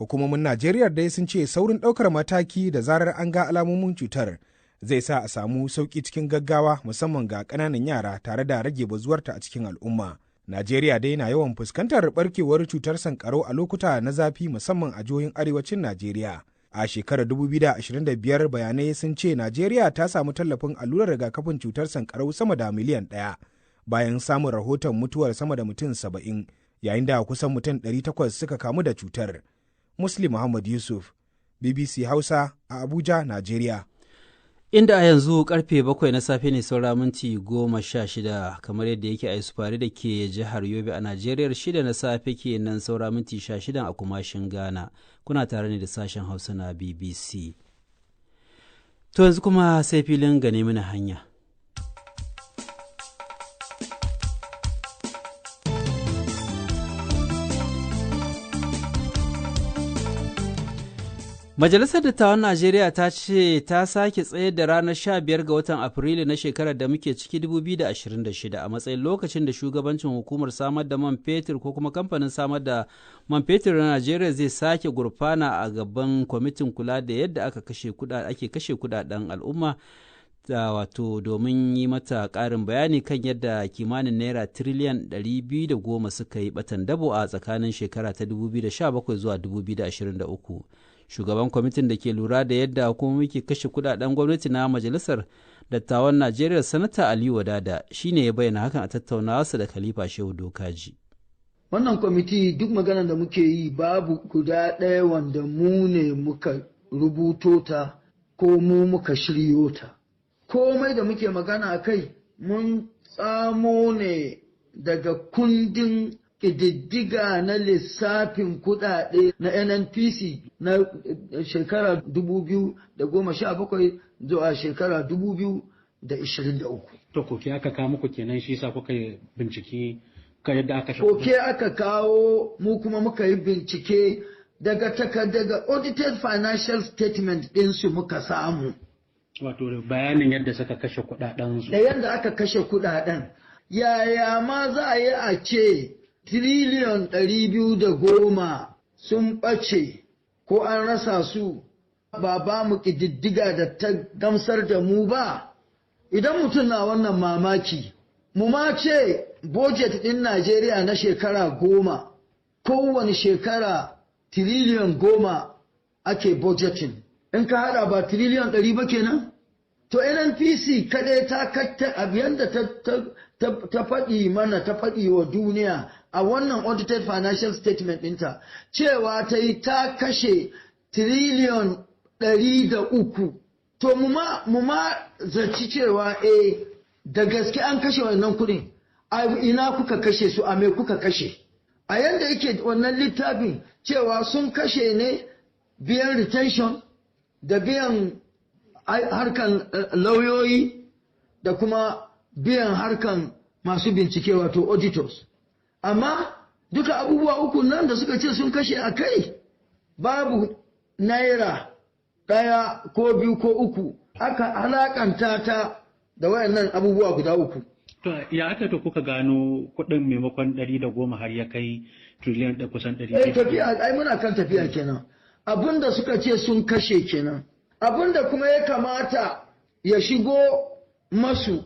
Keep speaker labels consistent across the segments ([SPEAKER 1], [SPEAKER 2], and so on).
[SPEAKER 1] Hukumomin Najeriya dai sun ce saurin ɗaukar mataki da zarar an ga alamomin cutar zai sa a samu sauƙi cikin gaggawa musamman ga ƙananan yara tare da rage bazuwarta a cikin al'umma. Najeriya dai na yawan fuskantar barkewar cutar sankarau a lokuta na zafi musamman a jihohin arewacin Najeriya. A shekarar 2025 bayanai sun ce Najeriya ta samu tallafin allurar rigakafin cutar sankarau sama da miliyan 1 bayan samun rahoton mutuwar sama da mutum 70 yayin da kusan mutum 800 suka kamu da cutar. Muslim Muhammad Yusuf, BBC Hausa a Abuja, Najeriya.
[SPEAKER 2] Inda a yanzu karfe 7 na safe ne saura minti 16 kamar yadda yake a Isufari da ke jihar Yobe a Najeriya 6 na safe ke nan saura minti 16 a kumashin Ghana. Kuna tare ne da sashen Hausa na BBC. To yanzu kuma sai filin gane mana hanya. Majalisar Dattawan Najeriya ta ce ta sake tsayar da ranar 15 ga watan Afrilu na shekarar da muke ciki 2026 a matsayin lokacin da shugabancin hukumar samar da man fetur ko kuma kamfanin samar da man fetur na Najeriya zai sake gurfana a gaban kwamitin kula da yadda ake kashe kudaden al'umma da wato domin yi mata ƙarin bayani kan yadda kimanin naira tiriliyan 210 suka yi batan dabo a tsakanin shekara ta 2017 zuwa 2023. Shugaban kwamitin da ke lura da yadda hukumomi ke kashe kudaden gwamnati na majalisar dattawan Najeriya Sanata Aliyu Wadada shine ya bayyana hakan a tattaunawarsa da Khalifa Shehu Dokaji.
[SPEAKER 3] Wannan kwamiti duk maganar da muke yi babu guda ɗaya wanda mu ne muka rubuto ta ko mu muka shiryo ta. Komai da muke magana a kai mun tsamo ne daga kundin ƙididdiga na lissafin kuɗaɗe na NNPC na shekara 2017 zuwa shekara 2023.
[SPEAKER 4] To koke aka kawo muku kenan shi sa kuka yi bincike ka yadda aka shafa?
[SPEAKER 3] Koke aka kawo mu kuma muka yi bincike daga audited financial statement ɗinsu muka samu.
[SPEAKER 4] Wato bayanin yadda suka kashe kuɗaɗen su.
[SPEAKER 3] Da yadda aka kashe kuɗaɗen. Yaya ma za a yi a ce tiriliyon 210 sun ɓace ko an rasa su ba mu ƙididdiga da ta gamsar da mu ba. Idan mutum na wannan mamaki, mu ma ce budget ɗin Najeriya na shekara 10, kowane shekara tiriliyon 10 ake budgeting. In ka haɗa ba tiriliyon 100 ba kenan? To NNPC kaɗai ta katta abin da ta faɗi mana ta faɗi wa duniya a wannan audited financial statement ɗinta cewa ta yi ta kashe tiriliyon 103. To mu ma zaci cewa da gaske an kashe wannan kuɗin, a ina kuka kashe su, a me kuka kashe. A yanda yake wannan littafin cewa sun kashe ne biyan retention da biyan harkan lauyoyi da kuma biyan harkan masu bincike wato auditors. Amma duka abubuwa uku nan da suka ce sun kashe a kai babu naira ɗaya ko biyu ko uku aka halakanta ta da wayannan abubuwa guda uku.
[SPEAKER 4] To ya aka to kuka gano kuɗin maimakon 110 har ya kai triliyan da kusan 100?
[SPEAKER 3] Tafiya ai muna kan tafiya kenan. Abinda suka ce sun kashe kenan. Abinda kuma ya kamata ya shigo masu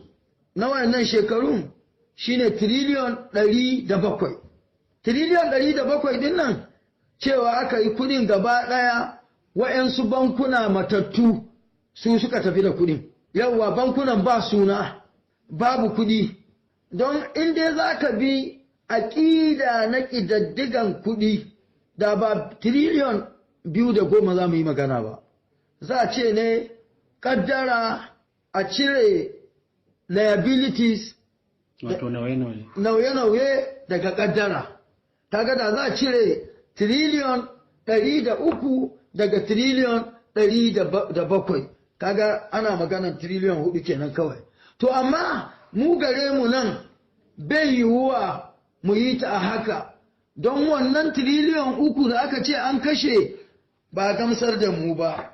[SPEAKER 3] na wayannan shekarun shine tiriliyon 107. Tiriliyon 107 din nan cewa aka yi kudin gaba ɗaya wa'yansu bankuna matattu su suka tafi da kudin. Yawwa bankunan ba suna, babu kudi. Don inda za ka bi aƙida na ƙidaddigan kudi da ba tiriliyon 210 za mu yi magana ba. Za a ce ne ƙaddara a cire liabilities
[SPEAKER 4] wato
[SPEAKER 3] nauye-nauye daga ƙaddara. Kaga da za a cire tiriliyon 103 daga tiriliyon 107. Kaga ana maganan tiriliyon 4 kenan kawai. To amma mu gare mu nan bai yiwuwa mu yi ta a haka. Don wannan tiriliyon 3 da aka ce an kashe ba gamsar da mu ba.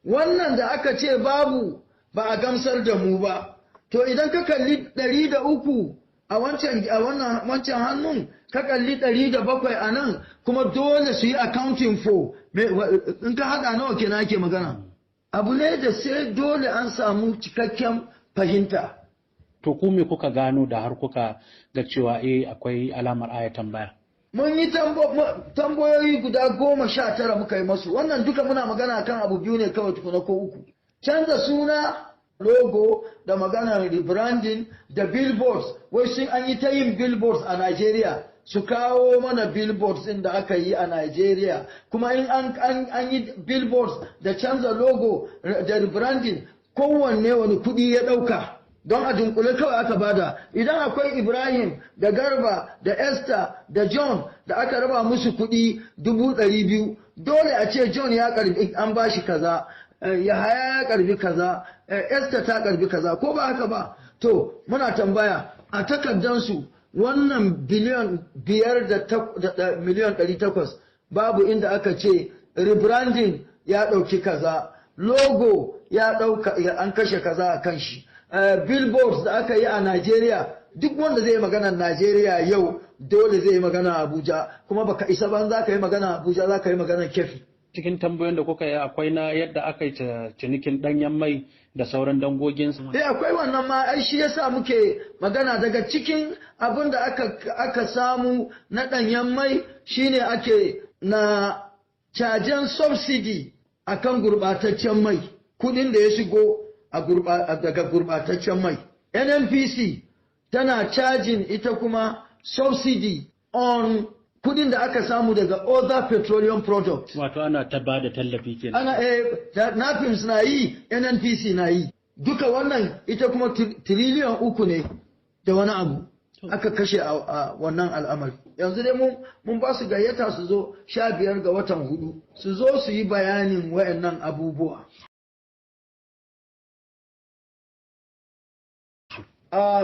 [SPEAKER 3] Wannan da aka ce babu ba a gamsar da mu ba. To idan ka kalli 103 a wancan hannun ka kalli 107 a nan kuma dole su yi accounting for in ka haɗa nawa kenan ake magana abu ne da sai dole an samu cikakken fahimta.
[SPEAKER 4] To ku me kuka gano da har kuka ga cewa akwai alamar aya tambaya?
[SPEAKER 3] Mun yi tambayoyi guda 19 muka yi masu, wannan duka muna magana kan abu biyu ne kawai tukuna ko uku. Canza suna, logo da maganar rebranding da billboards, wai sun an yi ta yin billboards a Najeriya, su kawo mana billboards ɗin da aka yi a Najeriya, kuma in an yi billboards da canza logo da rebranding kowanne wani kuɗi ya ɗauka. Don a dunkule kawai aka bada, idan akwai Ibrahim da Garba da Esther da John da aka raba musu kuɗi 200,000, dole a ce John ya karbi an bashi kaza, Yahaya ya karbi kaza, Esther ta karbi kaza, ko ba haka ba? To muna tambaya a takardansu wannan biliyan 5 da miliyan 800 babu inda aka ce rebranding ya ɗauki kaza, logo ya ɗauka an kashe kaza a kan shi. Billboards da aka yi a Najeriya, duk wanda zai yi magana Najeriya yau dole zai yi magana Abuja, kuma baka isa ban za ka yi magana Abuja za ka yi magana Kefi.
[SPEAKER 4] Cikin tambayoyin da kuka yi akwai na yadda aka yi cinikin ɗanyen mai da sauran dangoginsu.
[SPEAKER 3] Akwai wannan ma ai shi yasa muke magana daga cikin abin da aka samu na ɗanyen mai shine ake na cajen subsidy akan gurɓataccen mai, kuɗin da ya shigo daga gurbataccen mai. NNPC tana cajin ita kuma subsidy on kudin da aka samu daga other petroleum products.
[SPEAKER 4] Wato ana ta ba da tallafi kenan.
[SPEAKER 3] NAPIMS na yi, NNPC na yi. Duka wannan ita kuma tiriliyan 3 ne da wani abu aka kashe a wannan al'amari. Yanzu dai mun ba su gayyata su zo 15 ga watan 4 su zo su yi bayanin wayannan abubuwa.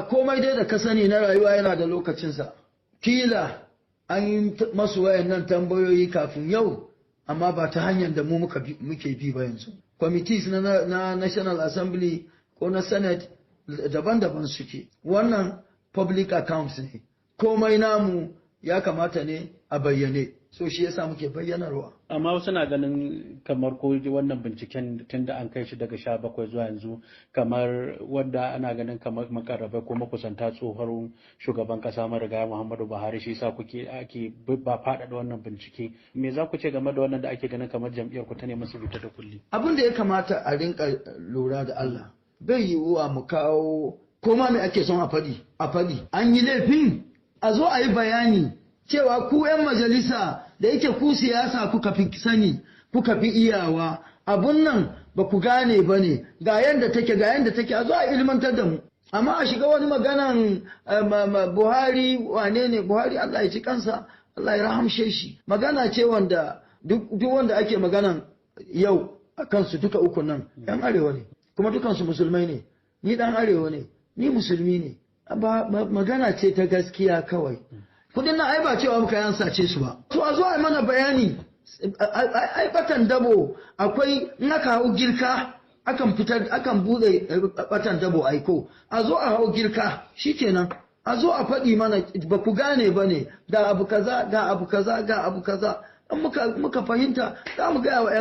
[SPEAKER 3] Komai dai da ka sani na rayuwa yana da lokacinsa. Kila an yi masu wayannan tambayoyi kafin yau, amma ba ta hanyar da mu muke bi ba yanzu. Committees na National Assembly ko na Senate daban-daban suke. Wannan public accounts ne. Komai namu ya kamata ne a bayyane. So shi yasa muke bayyanarwa.
[SPEAKER 4] Amma wasu na ganin kamar ko wannan binciken tun da an kai shi daga 17 zuwa yanzu kamar wanda ana ganin kamar makarrabai ko makusanta tsohon shugaban kasa marigayi Muhammadu Buhari, shi yasa ake ba faɗaɗa wannan bincike. Me za ku ce game da wannan da ake ganin kamar jam'iyyar ku ta ne masu bita da kulli?
[SPEAKER 3] Abin da ya kamata a rinka lura da Allah, bai yiwuwa mu kawo ko ma me ake son a faɗi. An yi laifin a zo a yi bayani cewa ku 'yan majalisa da yake ku siyasa kuka fi sani kuka fi iyawa, abun nan ba ku gane ba ne, ga yadda take a zo a ilmantar da mu. Amma a shiga wani maganan Buhari, wane ne Buhari, Allah ya ci kansa, Allah ya rahamshe shi. Magana ce wanda duk wanda ake maganan yau a kansu duka uku nan 'yan arewa ne, kuma dukansu musulmai ne. Ni dan arewa ne, ni musulmi ne. Magana ce ta gaskiya kawai. Kudin nan ai ba cewa muka yan sace su ba. To a zo a mana bayani. Ai batan dabo akwai in aka hau girka akan bude batan dabo aiko. A zo a hau girka shikenan. A zo a faɗi mana ba ku gane ba ne ga abu kaza ga abu kaza ga abu kaza. In muka fahimta za mu gaya wa 'yan